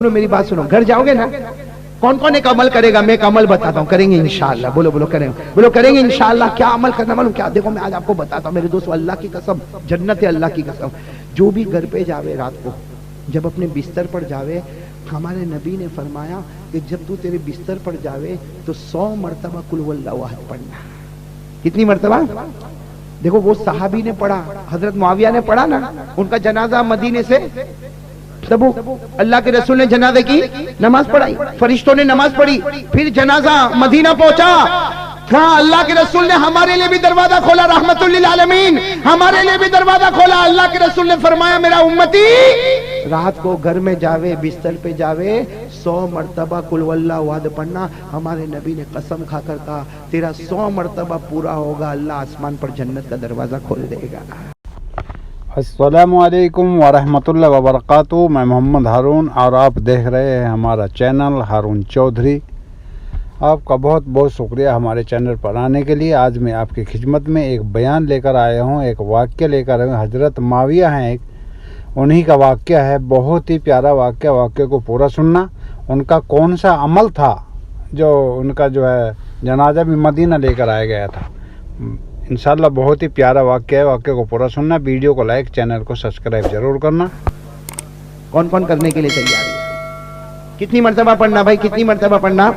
میری بات سنو، گھر جاؤ گے نا، کون کون ایک عمل کرے گا؟ میں ایک عمل بتاتا ہوں، کریں گے انشاءاللہ. بولو بولو کریں گے، بولو کریں گے انشاءاللہ. کیا عمل کرنا معلوم کیا؟ دیکھو میں آج آپ کو بتاتا ہوں میرے دوستو، اللہ کی قسم، جنت ہے اللہ کی قسم. جو بھی گھر پہ جاوے رات کو، جب اپنے بستر پر جاوے، ہمارے نبی نے فرمایا کہ جب تو تیرے بستر پر جاوے تو 100 مرتبہ قل هو اللہ احد پڑھنا. کتنی مرتبہ؟ دیکھو وہ صحابی نے پڑھا، حضرت معاویہ نے پڑھا نا، ان کا جنازہ مدینے سے تبوک، اللہ کے رسول نے جنازے کی نماز پڑھائی، فرشتوں نے نماز پڑھی، پھر جنازہ مدینہ پہنچا. ہاں اللہ کے رسول نے ہمارے لیے بھی دروازہ کھولا، رحمت للعالمین، ہمارے لیے بھی دروازہ کھولا. اللہ کے رسول نے فرمایا میرا امتی رات کو گھر میں جاوے، بستر پہ جاوے، 100 مرتبہ قل هو اللہ احد پڑھنا. ہمارے نبی نے قسم کھا کر کہا تیرا 100 مرتبہ پورا ہوگا، اللہ آسمان پر جنت کا دروازہ کھول دے گا. السلام علیکم ورحمۃ اللہ وبرکاتہ. میں محمد ہارون اور آپ دیکھ رہے ہیں ہمارا چینل ہارون چودھری. آپ کا بہت بہت شکریہ ہمارے چینل پر آنے کے لیے. آج میں آپ کی خدمت میں ایک بیان لے کر آیا ہوں، ایک واقعہ لے کر آیا ہوں. حضرت معاویہ ہیں ایک، انہی کا واقعہ ہے، بہت ہی پیارا واقعہ. واقعے کو پورا سننا. ان کا کون سا عمل تھا جو ان کا جو ہے جنازہ بھی مدینہ لے کر آیا گیا تھا. انشاءاللہ بہت ہی پیارا واقعہ ہے، واقعے کو پورا سننا. ویڈیو کو لائک، چینل کو سبسکرائب ضرور کرنا. کون کون کرنے کے لیے تیار ہے؟ کتنی مرتبہ پڑھنا بھائی، کتنی مرتبہ پڑھنا؟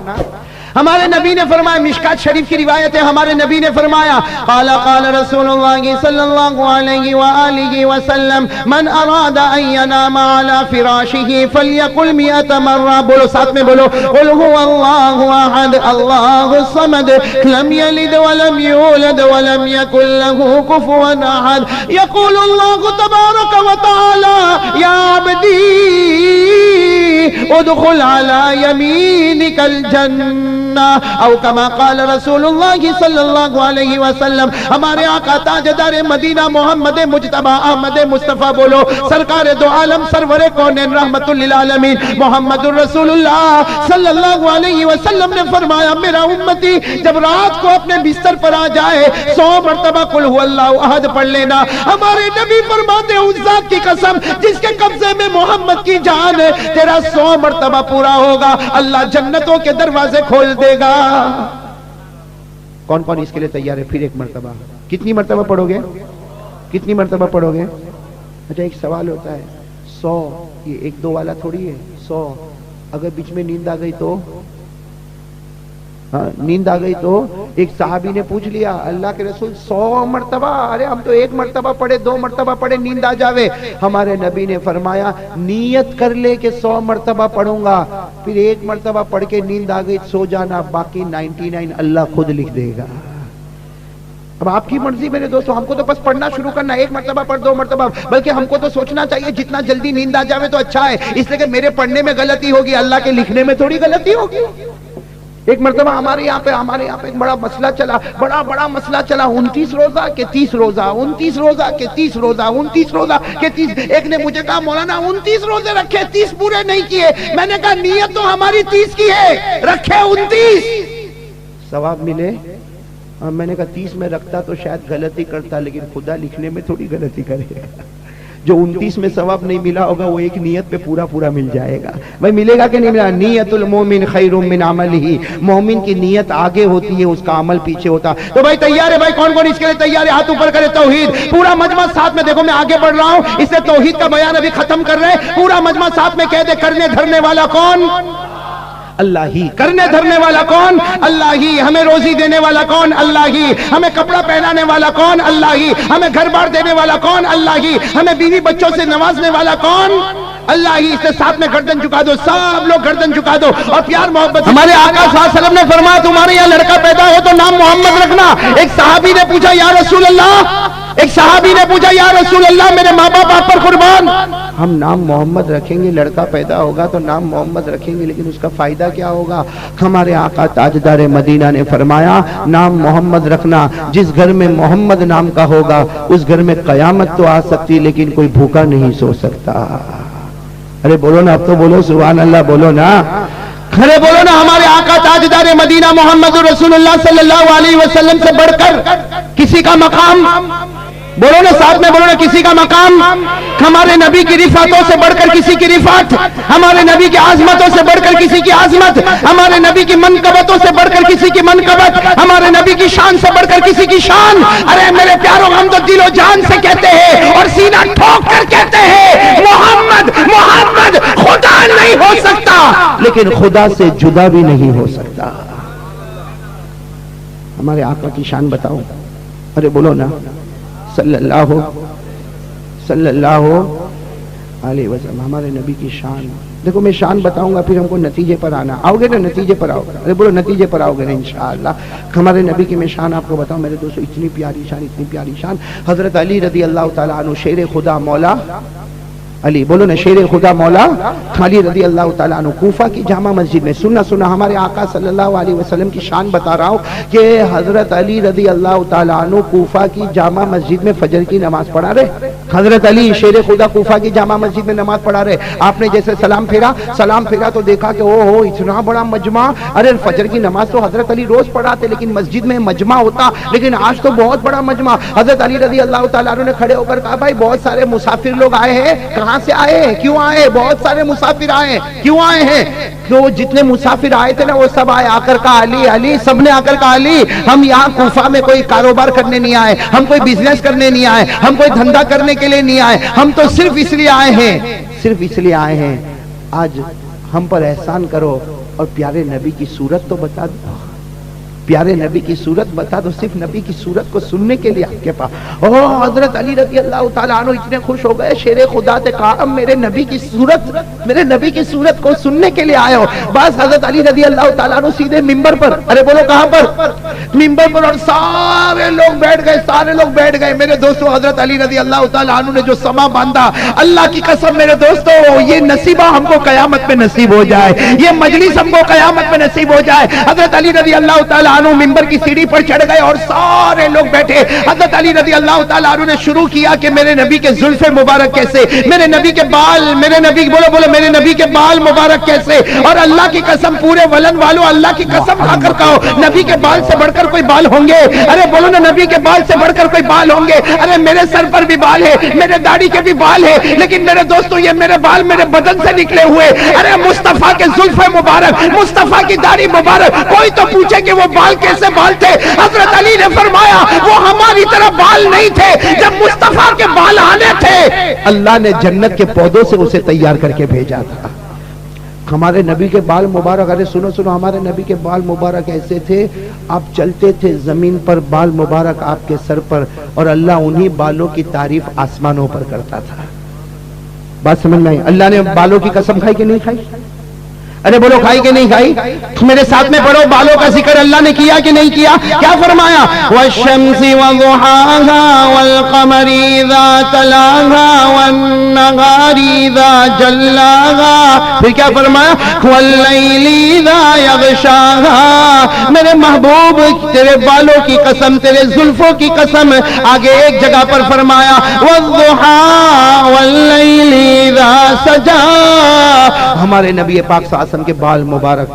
ہمارے نبی نے فرمایا، مشکات شریف کی روایت ہے، ہمارے نبی نے فرمایا قال قال رسول اللہ صلی اللہ علیہ وآلہ وسلم من اراد ان ینام علی فراشہ فلیقل 100 مرہ. بولو ساتھ میں بولو، قل هو اللہ احد اللہ الصمد لم یلد ولم یولد ولم یکن له کفوا احد. یقول اللہ تبارک وتعالی یا عبدی ادخل علی یمینک الجنہ او کما قال رسول اللہ صلی اللہ علیہ وسلم. ہمارے آقا تاجدار مدینہ محمد مجتبی احمد مصطفیٰ، بولو سرکار دو عالم سرور کونین رحمت للعالمین محمد الرسول اللہ صلی اللہ علیہ وسلم نے فرمایا میرا امتی جب رات کو اپنے بستر پر آ جائے 100 مرتبہ قل هو اللہ احد پڑھ لینا. ہمارے نبی فرماتے ہیں اس ذات کی قسم جس کے قبضے میں محمد کی جان ہے، تیرا 100 مرتبہ پورا ہوگا، اللہ جنتوں کے دروازے کھول دے گا. کون کون اس کے لیے تیار ہے؟ پھر ایک مرتبہ. کتنی مرتبہ پڑھو گے؟ کتنی مرتبہ پڑھو گے؟ اچھا ایک سوال ہوتا ہے، 100 یہ 1-2 والا تھوڑی ہے. 100 اگر بیچ میں نیند آ گئی تو؟ نیند آ گئی تو؟ ایک صحابی نے پوچھ لیا اللہ کے رسول 100 مرتبہ، ارے ہم تو 1 مرتبہ پڑھے، 2 مرتبہ پڑھے، نیند آ جاوے. ہمارے نبی نے فرمایا نیت کر لے کہ 100 مرتبہ پڑھوں گا، پھر 1 مرتبہ پڑھ کے نیند آ گئی سو جانا، باقی 99 اللہ خود لکھ دے گا. اب آپ کی مرضی میرے دوستو، ہم کو تو بس پڑھنا شروع کرنا، 1 مرتبہ پڑھ، 2 مرتبہ، بلکہ ہم کو تو سوچنا چاہیے جتنا جلدی نیند آ جاوے تو اچھا ہے، اس لیے کہ میرے پڑھنے میں غلطی ہوگی، اللہ کے لکھنے میں تھوڑی غلطی ہوگی. ایک مرتبہ ہمارے یہاں پہ ایک بڑا مسئلہ چلا، بڑا مسئلہ چلا، 29 روزہ کے 30 روزہ، 29 روزہ کے 30 روزہ، 29 روزہ کے 30. ایک نے مجھے کہا مولانا 29 روزے رکھے 30 پورے نہیں کیے. میں نے کہا نیت تو ہماری 30 کی ہے، رکھے 29 ثواب ملے. میں نے کہا 30 میں رکھتا تو شاید غلطی کرتا، لیکن خدا لکھنے میں تھوڑی غلطی کرے گا. جو 29 میں ثواب نہیں ملا ہوگا وہ ایک نیت پہ پورا مل جائے گا. بھائی ملے گا کہ نہیں ملا؟ نیت المومن خیر من عملہ. مومن کی نیت آگے ہوتی ہے، اس کا عمل پیچھے ہوتا. تو بھائی تیار ہے؟ بھائی کون کون اس کے لیے تیار ہے؟ ہاتھ اوپر کرے. توحید پورا مجمع ساتھ میں، دیکھو میں آگے بڑھ رہا ہوں، اس سے توحید کا بیان ابھی ختم کر رہے ہیں. پورا مجمع ساتھ میں کہہ دے کرنے دھرنے والا کون؟ اللہ ہی. کرنے دھرنے والا کون؟ اللہ ہی. ہمیں روزی دینے والا کون؟ اللہ ہی. ہمیں کپڑا پہنانے والا کون؟ اللہ ہی. ہمیں گھر بار دینے والا کون؟ اللہ ہی. ہمیں بیوی بچوں سے نوازنے والا کون؟ اللہ ہی. اس سے ساتھ میں گردن جھکا دو، سب لوگ گردن جھکا دو اور پیار محبت. ہمارے آقا صلی اللہ علیہ وسلم نے فرمایا تمہارے یہاں لڑکا پیدا ہو تو نام محمد رکھنا. ایک صحابی نے پوچھا یا رسول اللہ، ایک صحابی نے پوچھا یا رسول اللہ میرے ماں باپ آپ پر قربان، ہم نام محمد رکھیں گے، لڑکا پیدا ہوگا تو نام محمد رکھیں گے، لیکن اس کا فائدہ کیا ہوگا؟ ہمارے آقا تاجدار مدینہ نے فرمایا نام محمد رکھنا. جس گھر میں محمد نام کا ہوگا اس گھر میں قیامت تو آ سکتی لیکن کوئی بھوکا نہیں سو سکتا. ارے بولو نا، اب تو بولو سبحان اللہ، بولو نا، کھڑے بولو نا. ہمارے آقا تاجدار مدینہ محمد رسول اللہ صلی اللہ علیہ وسلم سے بڑھ کر کسی کا مقام بولو نا ساتھ میں، بولو نا کسی کا مقام ہمارے نبی کی رفعتوں سے بڑھ کر کسی کی رفعت، ہمارے نبی کی عظمتوں سے بڑھ کر کسی کی عظمت، ہمارے نبی کی منقبتوں سے بڑھ کر کسی کی منقبت، ہمارے نبی کی شان سے بڑھ کر کسی کی شان۔ ارے میرے پیاروں، ہم تو دل و جان سے کہتے ہیں اور سینہ ٹھوک کر کہتے ہیں محمد محمد خدا نہیں ہو سکتا، لیکن خدا سے جدا بھی نہیں ہو سکتا۔ ہمارے آقا کی شان بتاؤ، ارے بولو نا صلی اللہ علیہ وسلم، ہمارے نبی کی شان۔ دیکھو میں شان بتاؤں گا، پھر ہم کو نتیجے پر آنا، آؤ گے نا نتیجے پر آؤ گے، ارے بولو نتیجے پر آؤ گے نا انشاءاللہ۔ ہمارے نبی کی میں شان آپ کو بتاؤں میرے دوستو، اتنی پیاری شان، اتنی پیاری شان۔ حضرت علی رضی اللہ تعالیٰ عنہ، شیر خدا مولا علی، بولو نا شیر خدا مولا علی رضی اللہ تعالیٰ عنہ، کوفہ کی جامع مسجد میں، سننا ہمارے آقا صلی اللہ علیہ وسلم کی شان بتا رہا ہوں کہ حضرت علی رضی اللہ تعالیٰ عنہ کوفہ کی جامع مسجد میں فجر کی نماز پڑھا رہے۔ حضرت علی شیر خدا کوفہ کی جامع مسجد میں نماز پڑھا رہے۔ آپ نے جیسے سلام پھیرا تو دیکھا کہ او ہو اتنا بڑا مجمع، ارے فجر کی نماز تو حضرت علی روز پڑھاتے لیکن مسجد میں مجمع ہوتا، لیکن آج تو بہت بڑا مجمع۔ حضرت علی رضی اللہ تعالیٰ عنہ نے کھڑے ہو کر کہا بھائی بہت سارے مسافر لوگ آئے ہیں، کہاں سے آئے ہیں، کیوں آئے، بہت سارے مسافر آئے ہیں، کیوں آئے ہیں؟ تو جتنے مسافر آئے تھے نا وہ سب آئے، آ کر کہا علی علی، سب نے آ کر کہا علی ہم یہاں کوفہ میں کوئی کاروبار کرنے نہیں آئے، ہم کوئی بزنس کرنے نہیں آئے، ہم کوئی دھندا کرنے کے لیے نہیں آئے، ہم تو صرف اس لیے آئے ہیں، صرف اس لیے آئے ہیں آج ہم پر احسان کرو اور پیارے نبی کی صورت تو بتا دو، پیارے نبی کی صورت بتا دو، صرف نبی کی صورت کو سننے کے لیے آپ کے پاس۔ حضرت علی رضی اللہ تعالیٰ عنہ اتنے خوش ہو گئے، شیر خدا سے کہا میرے نبی کی صورت کو سننے کے لیے آئے ہو۔ بس حضرت علی رضی اللہ تعالیٰ عنہ سیدھے منبر پر، ارے بولو کہاں پر، منبر پر، اور سارے لوگ بیٹھ گئے۔ میرے دوستو حضرت علی رضی اللہ تعالیٰ عنہ نے جو سما باندھا، اللہ کی قسم میرے دوستو یہ نصیبہ ہم کو قیامت میں نصیب ہو جائے، یہ مجلس ہم کو قیامت میں نصیب ہو جائے۔ حضرت علی رضی اللہ تعالیٰ منبر کی سیڑھی پر چڑھ گئے اور سارے لوگ بیٹھے۔ حضرت علی رضی اللہ تعالیٰ عنہ نے شروع کیا کہ میرے نبی کے زلف مبارک کیسے، میرے نبی کے بال، میرے نبی بولو میرے نبی کے بال مبارک کیسے، اور اللہ کی قسم پورے ولن والوں اللہ کی قسم کھا کر کہو نبی کے بال سے بڑھ کر کوئی بال ہوں گے؟ ارے بولو نا نبی کے بال سے بڑھ کر کوئی بال ہوں گے؟ ارے میرے سر پر بھی بال ہے، میرے داڑھی کے بھی بال ہے، لیکن میرے دوستو یہ میرے بال میرے بدن سے نکلے ہوئے، ارے مصطفیٰ کے زلف مبارک، مصطفیٰ کی داڑھی مبارک، کوئی تو پوچھے کہ وہ بال کیسے بال تھے؟ حضرت علی نے فرمایا وہ ہماری طرح بال نہیں تھے، جب مصطفیٰ کے بال آنے تھے اللہ نے جنت کے پودوں سے اسے تیار کر کے بھیجا تھا۔ ہمارے نبی کے بال مبارک، ارے سنو ہمارے نبی کے بال مبارک ایسے تھے، آپ چلتے تھے زمین پر بال مبارک آپ کے سر پر، اور اللہ انہی بالوں کی تعریف آسمانوں پر کرتا تھا۔ بات سمجھ میں آئی؟ اللہ نے بالوں کی قسم کھائی کہ نہیں کھائی؟ ارے بولو کھائی کہ نہیں کھائی؟ میرے ساتھ میں پڑھو، بالوں کا ذکر اللہ نے کیا کہ نہیں کیا؟ کیا فرمایا؟ والشمس وضحاها والقمر اذا تلاها والنهار اذا جلاها، پھر کیا فرمایا؟ واللیل اذا یغشاها۔ میرے محبوب تیرے بالوں کی قسم، تیرے زلفوں کی قسم، آگے ایک جگہ پر فرمایا والضحى واللیل اذا سجا۔ ہمارے نبی پاک صلی اللہ علیہ وسلم کے بال مبارک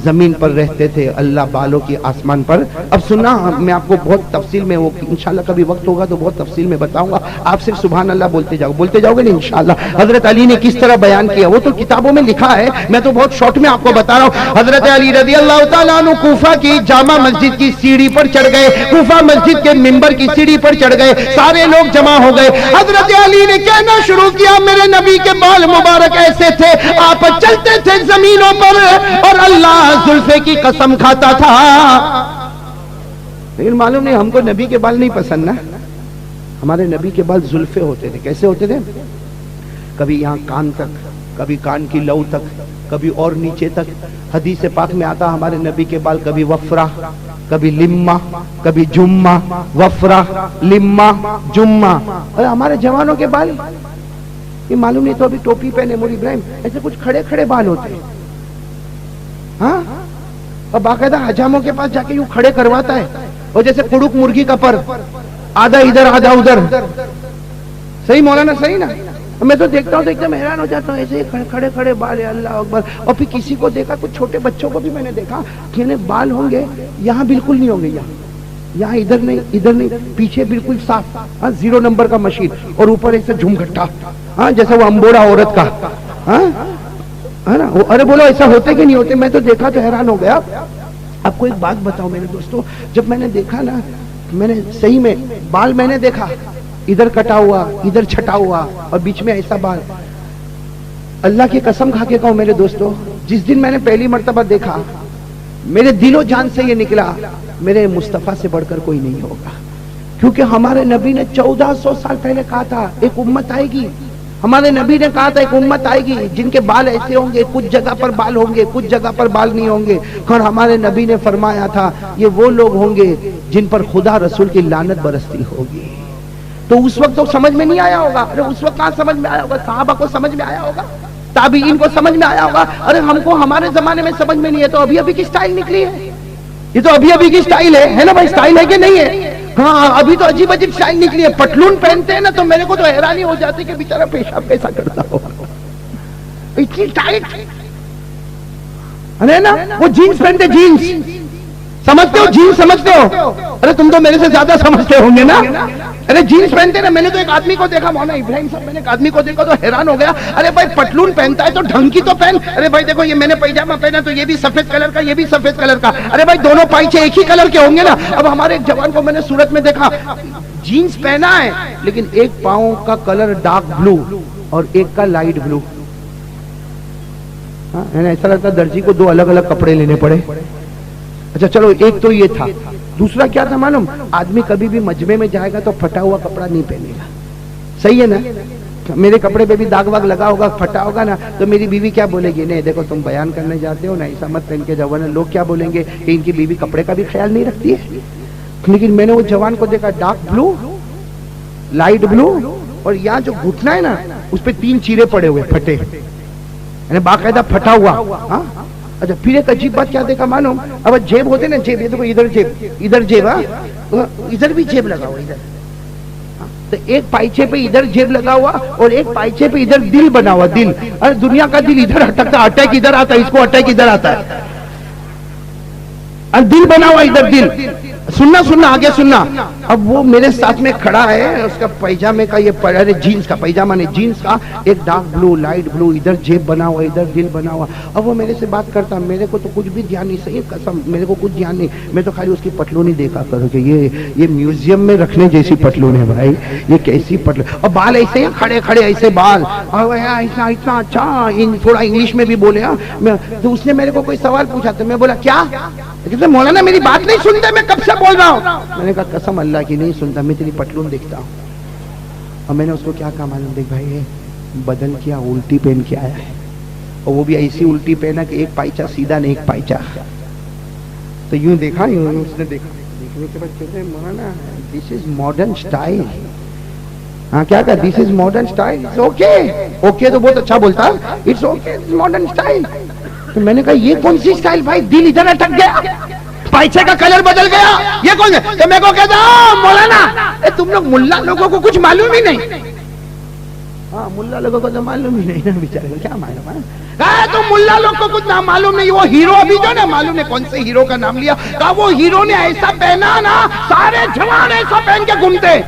زمین پر رہتے تھے، اللہ بالوں کی آسمان پر۔ اب سننا میں آپ کو بہت تفصیل میں، وہ انشاءاللہ کبھی وقت ہوگا تو بہت تفصیل میں بتاؤں گا، آپ صرف سبحان اللہ بولتے جاؤ گے نا انشاءاللہ۔ حضرت علی نے کس طرح بیان کیا وہ تو کتابوں میں لکھا ہے، میں تو بہت شارٹ میں آپ کو بتا رہا ہوں۔ حضرت علی رضی اللہ تعالیٰ عنہ کوفہ کی جامع مسجد کی سیڑھی پر چڑھ گئے، کوفہ مسجد کے منبر کی سیڑھی پر چڑھ گئے، سارے لوگ جمع ہو گئے۔ حضرت علی نے کہنا شروع کیا میرے نبی کے بال مبارک ایسے تھے، آپ چلتے تھے زمینوں پر اور اللہ زلفے کی قسم کھاتا تھا۔ لیکن معلوم نہیں ہم کو نبی کے بال نہیں پسند نا، ہمارے نبی کے بال زلفے ہوتے تھے۔ کیسے ہوتے تھے؟ کبھی یہاں کان تک، کبھی کان کی لو تک، کبھی اور نیچے تک۔ حدیث پاک میں آتا ہمارے نبی کے بال کبھی وفرہ، کبھی لمہ، کبھی جمہ، وفرہ لمہ جمہ۔ اور ہمارے جوانوں کے بال یہ معلوم نہیں، تو ابھی ٹوپی پہنے مولوی ابراہیم، ایسے کچھ کھڑے کھڑے بال ہوتے ہیں، ہاں، اور باقاعدہ حجاموں کے پاس جا کے یوں کھڑے کرواتا ہے، اور جیسے کڑک مرغی کا پر، آدھا ادھر آدھا ادھر۔ صحیح مولانا، صحیح نا؟ میں تو دیکھتا ہوں میں حیران ہو جاتا ہوں، ایسے کھڑے کھڑے بال ہے، اللہ اکبر۔ اور پھر کسی کو دیکھا، کچھ چھوٹے بچوں کو بھی میں نے دیکھا کہ بال ہوں گے یہاں بالکل نہیں ہوں گے، یہاں ادھر نہیں, پیچھے بالکل صاف, ہاں 0 نمبر کا مشین, اور اوپر ایسے جھمگھٹا, ہاں جیسے وہ امبوڑا عورت کا, ہاں ہے نا. ارے بولو ایسا ہوتے کہ نہیں ہوتے؟ میں تو دیکھا تو حیران ہو گیا. آپ کو ایک بات بتاؤ میرے دوستو, جب میں نے دیکھا نا, میں نے صحیح میں بال میں نے دیکھا, ادھر کٹا ہوا, ادھر چھٹا ہوا, اور بیچ میں ایسا بال. اللہ کی قسم کھا کے کہوں میرے دوستو, جس دن میں نے پہلی مرتبہ دیکھا, میرے دل و جان سے یہ نکلا, میرے مصطفیٰ سے بڑھ کر کوئی نہیں ہوگا. کیونکہ ہمارے نبی نے 1400 سال پہلے کہا تھا ایک امت آئے گی. ہمارے نبی نے کہا تھا ایک امت آئے گی جن کے بال ایسے ہوں گے, کچھ جگہ پر بال ہوں گے, کچھ جگہ پر بال نہیں ہوں گے. اور ہمارے نبی نے فرمایا تھا یہ وہ لوگ ہوں گے جن پر خدا رسول کی لعنت برستی ہوگی. تو اس وقت تو سمجھ میں نہیں آیا ہوگا. ارے اس وقت کہاں سمجھ میں آیا ہوگا؟ صحابہ کو سمجھ میں آیا ہوگا, تابعین کو سمجھ میں آیا ہوگا. ارے ہم کو ہمارے زمانے میں سمجھ میں نہیں ہے, تو ابھی ابھی کی سٹائل نکلی ہے. یہ تو ابھی ابھی کی سٹائل ہے نا بھائی؟ سٹائل ہے کہ نہیں ہے؟ ہاں ابھی تو عجیب عجیب سٹائل نکلی ہے. پٹلون پہنتے ہیں نا تو میرے کو تو حیرانی ہو جاتی کہ بیچارہ پیشاب کیسا کرتا ہو, اتنی ٹائٹ. ارے نا وہ جینز پہنتے, جینز سمجھتے ہو؟ جینز سمجھتے ہو؟ ارے تم تو میرے سے زیادہ سمجھتے ہوں گے نا. ارے جینز پہنتے نا. میں نے تو ایک آدمی کو دیکھا, مولانا ابراہیم صاحب, میں نے ایک آدمی کو دیکھا تو حیران ہو گیا. ارے بھائی پٹلون پہنتا ہے تو ڈھنگ کی تو پہن. ارے بھائی دیکھو یہ میں نے پیجامہ پہنا تو یہ بھی سفید کلر کا, یہ بھی سفید کلر کا. ارے بھائی دونوں پائچے ایک ہی کلر کے ہوں گے نا. اب ہمارے ایک جوان کو میں نے صورت میں دیکھا, جینز پہنا ہے لیکن ایک پاؤں کا کلر ڈارک بلو اور ایک کا لائٹ بلو. ایسا لگتا درجی کو 2 الگ الگ کپڑے لینے پڑے. اچھا چلو ایک تو یہ تھا. دوسرا کیا تھا معلوم؟ آدمی کبھی بھی مجمع میں جائے گا تو پھٹا ہوا کپڑا نہیں پہنے گا. صحیح ہے نا؟ میرے کپڑے پہ بھی داغ واغ لگا ہوگا, پھٹا ہوگا نا, تو میری بیوی کیا بولے گی؟ نہیں دیکھو تم بیان کرنے جاتے ہو نا, ایسا مت پہن کے جاؤ, ورنہ لوگ کیا بولیں گے کہ ان کی بیوی کپڑے کا بھی خیال نہیں رکھتی ہے. لیکن میں نے وہ جوان کو دیکھا, ڈارک بلو, لائٹ بلو, اور یہاں جو گھٹنا ہے نا اس پہ 3 چیرے پڑے ہوئے پھٹے, یعنی باقاعدہ پھٹا ہوا. اچھا پھر ایک عجیب بات کیا دیکھا معلوم؟ اب جیب ہوتے نا, جیب, یہ دیکھو ادھر جیب, ادھر جیب, ادھر بھی جیب لگا ہوا ادھر. تو ایک پائچے پہ ادھر جیب لگا ہوا اور ایک پائچے پہ ادھر دل بنا ہوا, دل. ارے دنیا کا دل ادھر اٹکتا, اٹیک ادھر آتا ہے, اس کو اٹیک ادھر آتا ہے, دل بنا ہوا ادھر, دل. سننا آگے سننا. اب وہ میرے ساتھ میں کھڑا ہے, اس کا پیجامے کا یہ جینز کا پیجامہ نہیں, جینز کا ایک ڈارک بلو, لائٹ بلو, ادھر جیب بنا ہوا, ادھر دل بنا ہوا. اب وہ میرے سے بات کرتا, میرے کو تو کچھ بھی دھیان نہیں, صحیح قسم میرے کو کچھ دھیان نہیں. میں تو خالی اس کی پٹلون ہی دیکھا کروں کہ یہ میوزیم میں رکھنے جیسی پٹلون ہے بھائی, یہ کیسی پٹلون. اور بال ایسے ہیں کھڑے کھڑے ایسے بال, اتنا اچھا, تھوڑا انگلش میں بھی بولے. تو اس نے میرے کو کوئی سوال پوچھا تو میں بولا کیا؟ کہتے مولانا میری بات نہیں سنتے, میں کب سے بول رہا ہوں. میں نے کہا قسم اللہ کی نہیں سنتا, میں تیری پٹلون دیکھتا ہوں. اور میں نے اس کو کیا کہا معلوم؟ دیکھ بھائی بدل کیا, الٹی پہن کے آیا ہے, اور وہ بھی ایسی الٹی پہنا کہ ایک پائچہ سیدھا نہیں ایک پائچہ. تو یوں دیکھا, یوں اس نے دیکھا, دیکھنے کے بعد کہتے ہیں مولانا دس از ماڈرن اسٹائل. ہاں کیا کہا؟ This is modern style. Okay okay تو بہت اچھا بولتا, it's okay, it's modern style. تو میں نے کہا یہ کون سی اسٹائل بھائی؟ دل ادھر اٹک گیا, پائچے کا کلر بدل گیا, یہ کون ہے؟ تو میں کو کہتا مولانا تم لوگ ملا لوگوں کو کچھ معلوم ہی نہیں. ہاں ملا لوگوں کو تو معلوم ہی نہیں نا بیچارے کو, کیا معلوم ہے؟ تو ملا لوگ کو کچھ معلوم نہیں. وہ ہیرو ابھی جو نا معلوم ہے کون سے ہیرو کا نام لیا, کہا وہ ہیرو نے ایسا پہنا نا سارے جوان ایسا پہن کے گھومتے.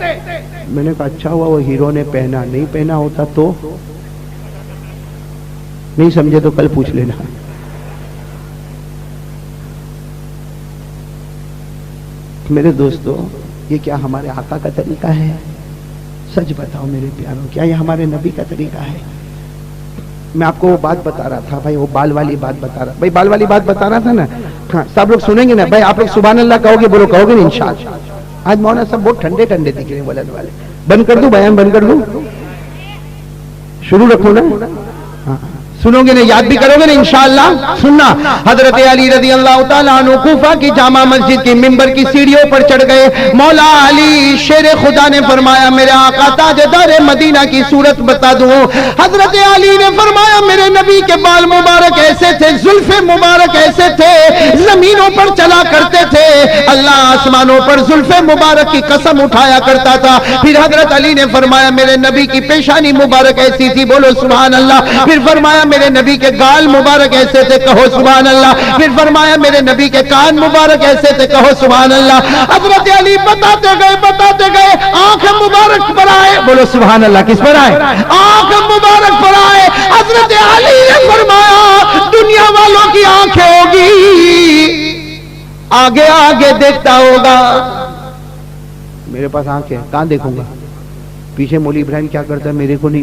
میں نے کہا اچھا ہوا وہ ہیرو نے پہنا, نہیں پہنا ہوتا تو نہیں سمجھے تو کل پوچھ لینا. میرے دوستو یہ کیا ہمارے آقا کا طریقہ ہے؟ سچ بتاؤ میرے پیاروں, کیا یہ ہمارے نبی کا طریقہ ہے؟ میں آپ کو وہ بات بتا رہا تھا بھائی, وہ بال والی بات بتا رہا, بھائی بال والی بات بتا رہا تھا نا. ہاں سب لوگ سنیں گے نا بھائی, آپ لوگ سبحان اللہ کہو گے, بولو کہو گے نا انشاءاللہ. آج مولانا سب بہت ٹھنڈے ٹھنڈے دکھ رہے ہیں بولنے والے. بند کر دوں بیان, بند کر دوں, شروع رکھو نا. ہاں سنو گے نا, یاد بھی کرو گے نا انشاءاللہ. سننا, حضرت علی رضی اللہ تعالیٰ عنہ کوفہ کی جامع مسجد کی منبر کی سیڑھیوں پر چڑھ گئے. مولا علی شیر خدا نے فرمایا میرے آقا تاجدار مدینہ کی صورت بتا دوں. حضرت علی نے فرمایا میرے نبی کے بال مبارک ایسے تھے, زلف مبارک ایسے تھے, زمینوں پر چلا کرتے تھے, اللہ آسمانوں پر زلف مبارک کی قسم اٹھایا کرتا تھا. پھر حضرت علی نے فرمایا میرے نبی کی پیشانی مبارک ایسی تھی, بولو سبحان اللہ. پھر فرمایا میرے نبی کے گال مبارک ایسے تھے، کہو سبحان اللہ. پھر فرمایا میرے نبی کے کان مبارک ایسے تھے، کہو سبحان اللہ. حضرت علی بتاتے گئے آنکھ مبارک پر آئے، بولو سبحان اللہ. کس پر آئے؟ آنکھ مبارک پر آئے. حضرت علی نے فرمایا دنیا والوں کی آنکھیں ہوگی، آگے آگے دیکھتا ہوگا. میرے پاس آنکھ ہے، کہاں دیکھوں گا؟ پیچھے مولی ابراہیم کیا کرتا ہے میرے کو نہیں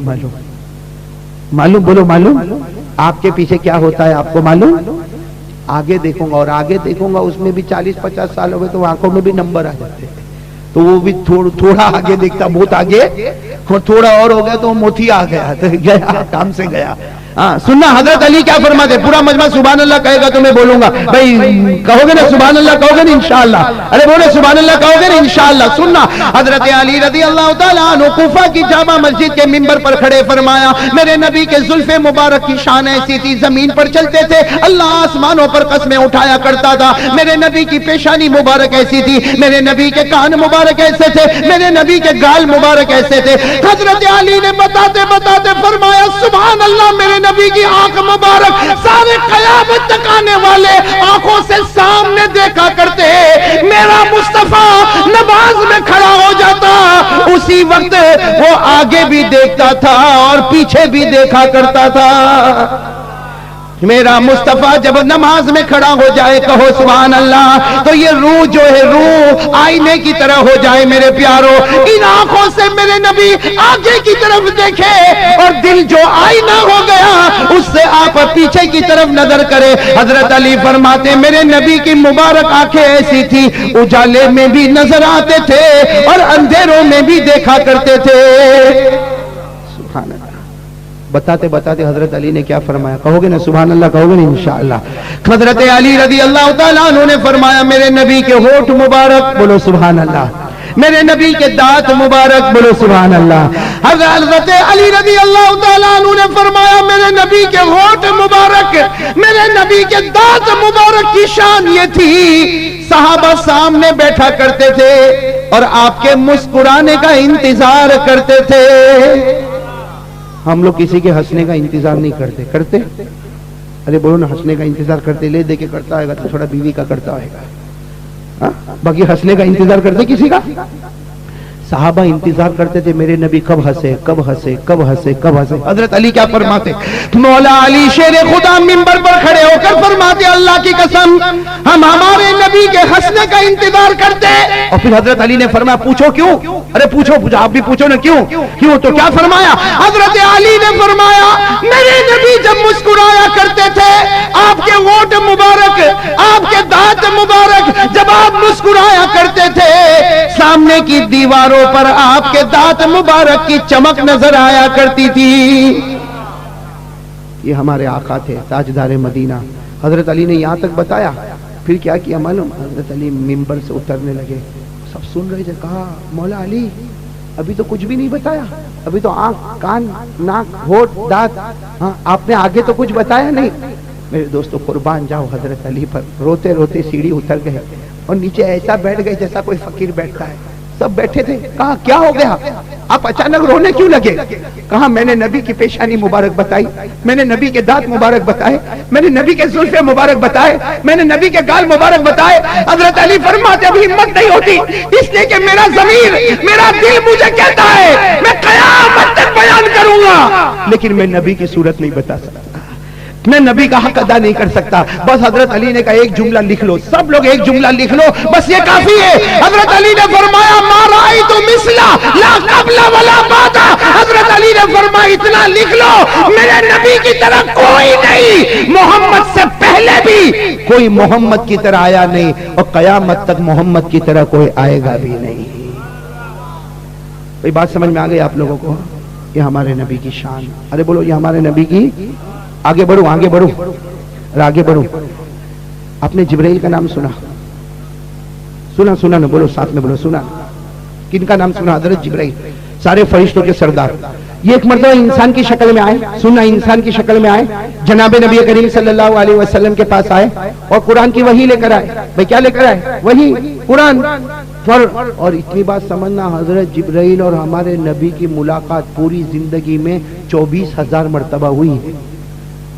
معلوم. بولو معلوم. آپ کے پیچھے کیا ہوتا ہے آپ کو معلوم؟ آگے دیکھوں گا، اور آگے دیکھوں گا اس میں بھی 40-50 سال ہو گئے تو آنکھوں میں بھی نمبر آ جاتے ہیں، تو وہ بھی تھوڑا آگے دیکھتا، بہت آگے، اور تھوڑا اور ہو گیا تو موتی آ گیا، تو گیا کام سے گیا. ہاں سننا حضرت علی کیا فرماتے، پورا مجمع سبحان اللہ کہے گا تو میں بولوں گا. بھائی کہو گے نا سبحان اللہ، کہو گے نا انشاءاللہ؟ ارے بولے سبحان اللہ کہو گے نا انشاءاللہ؟ سننا حضرت علی رضی اللہ تعالیٰ عنہ کوفہ کی جامع مسجد کے منبر پر کھڑے فرمایا میرے نبی کے زلف مبارک کی شان ایسی تھی زمین پر چلتے تھے اللہ آسمانوں پر قسمیں اٹھایا کرتا تھا. میرے نبی کی پیشانی مبارک ایسی تھی، میرے نبی کے کان مبارک ایسے تھے، میرے نبی کے گال مبارک ایسے تھے. حضرت علی نے بتاتے فرمایا سبحان اللہ میرے نبی کی آنکھ مبارک سارے قیامت تک آنے والے آنکھوں سے سامنے دیکھا کرتے. میرا مصطفیٰ نماز میں کھڑا ہو جاتا اسی وقت وہ آگے بھی دیکھتا تھا اور پیچھے بھی دیکھا کرتا تھا. میرا مصطفیٰ جب نماز میں کھڑا ہو جائے کہو سبحان اللہ تو یہ روح جو ہے روح آئینے کی طرح ہو جائے. میرے پیارو ان آنکھوں سے میرے نبی آگے کی طرف دیکھے اور دل جو آئینہ ہو گیا اس سے آپ پیچھے کی طرف نظر کرے. حضرت علی فرماتے میرے نبی کی مبارک آنکھیں ایسی تھی اجالے میں بھی نظر آتے تھے اور اندھیروں میں بھی دیکھا کرتے تھے. سبحان اللہ. بتاتے حضرت علی نے کیا فرمایا، کہو گے نا سبحان اللہ، کہو گے نا انشاءاللہ؟ حضرت علی رضی اللہ تعالیٰ عنہ نے فرمایا میرے نبی کے ہونٹ مبارک، بولو سبحان اللہ. میرے نبی کے دانت مبارک، بولو سبحان اللہ. حضرت علی رضی اللہ تعالیٰ عنہ نے فرمایا میرے نبی کے ہونٹ مبارک، میرے نبی کے دانت مبارک کی شان یہ تھی صحابہ سامنے بیٹھا کرتے تھے اور آپ کے مسکرانے کا انتظار کرتے تھے. ہم لوگ کسی کے ہنسنے کا انتظار نہیں کرتے. ارے بولو نا ہنسنے کا انتظار کرتے، لے دے کے کرتا ہے گا تو تھوڑا بیوی کا کرتا ہوئے گا، باقی ہنسنے کا انتظار کرتے کسی کا؟ صحابہ انتظار کرتے تھے میرے نبی کب ہنسے کب ہنسے کب ہنسے کب ہنسے. حضرت علی کیا فرماتے، مولا علی شیر خدا منبر پر کھڑے ہو کر فرماتے اللہ کی قسم ہم ہمارے نبی کے ہنسنے کا انتظار کرتے. اور پھر حضرت علی نے فرمایا پوچھو کیوں؟ ارے پوچھو آپ بھی پوچھو نا کیوں. تو کیا فرمایا حضرت علی نے فرمایا میرے نبی جب مسکرایا کرتے تھے آپ کے ہونٹ مبارک آپ کے دانت مبارک جب آپ مسکرایا کرتے تھے سامنے کی دیواروں پر آپ کے دانت مبارک کی چمک نظر آیا کرتی تھی. یہ ہمارے آقا تھے تاجدار مدینہ. حضرت علی نے یہاں تک بتایا، پھر کیا کیا معلوم؟ حضرت علی منبر سے اترنے لگے، سب سن رہے تھے. کہا مولا علی ابھی تو کچھ بھی نہیں بتایا، ابھی تو آنکھ کان ناک ہونٹ دانت، ہاں آپ نے آگے تو کچھ بتایا نہیں. میرے دوستو قربان جاؤ حضرت علی پر. روتے روتے سیڑھی اتر گئے اور نیچے ایسا بیٹھ گئے جیسا کوئی فقیر بیٹھتا ہے. سب بیٹھے تھے. کہا کیا ہو گیا آپ اچانک رونے کیوں لگے؟ کہا میں نے نبی کی پیشانی مبارک بتائی، میں نے نبی کے دانت مبارک بتائے، میں نے نبی کے زلف مبارک بتائے، میں نے نبی کے گال مبارک بتائے. حضرت علی فرماتے ابھی ہمت نہیں ہوتی اس لیے کہ میرا ضمیر میرا دل مجھے کہتا ہے میں قیامت تک بیان کروں گا لیکن میں نبی کی صورت نہیں بتا سکتا، میں نبی کا حق ادا نہیں کر سکتا. بس حضرت علی نے کہا ایک جملہ لکھ لو، سب لوگ ایک جملہ لکھ لو بس یہ کافی ہے. حضرت علی نے فرمایا ما رأیت مثلا لا قبل ولا بعد. حضرت علی نے فرمایا اتنا لکھ لو میرے نبی کی طرح کوئی نہیں، محمد سے پہلے بھی کوئی محمد کی طرح آیا نہیں اور قیامت تک محمد کی طرح کوئی آئے گا بھی نہیں. کوئی بات سمجھ میں آ گئی آپ لوگوں کو؟ یہ ہمارے نبی کی شان. ارے بولو یہ ہمارے نبی کی. آگے بڑھو آگے بڑھو آگے بڑھو. آپ نے جبرائیل کا نام سنا نا؟ بولو ساتھ میں بولو. سنا کن کا نام سنا؟ حضرت جبرائیل سارے فرشتوں کے سردار. یہ ایک مرتبہ انسان کی شکل میں آئے. سننا انسان کی شکل میں آئے جناب نبی کریم صلی اللہ علیہ وسلم کے پاس آئے اور قرآن کی وحی لے کر آئے. بھائی کیا لے کر آئے؟ وحی قرآن. اور اتنی بات سمجھنا حضرت جبرائیل اور ہمارے نبی کی ملاقات پوری زندگی میں 24,000 مرتبہ ہوئی ہے.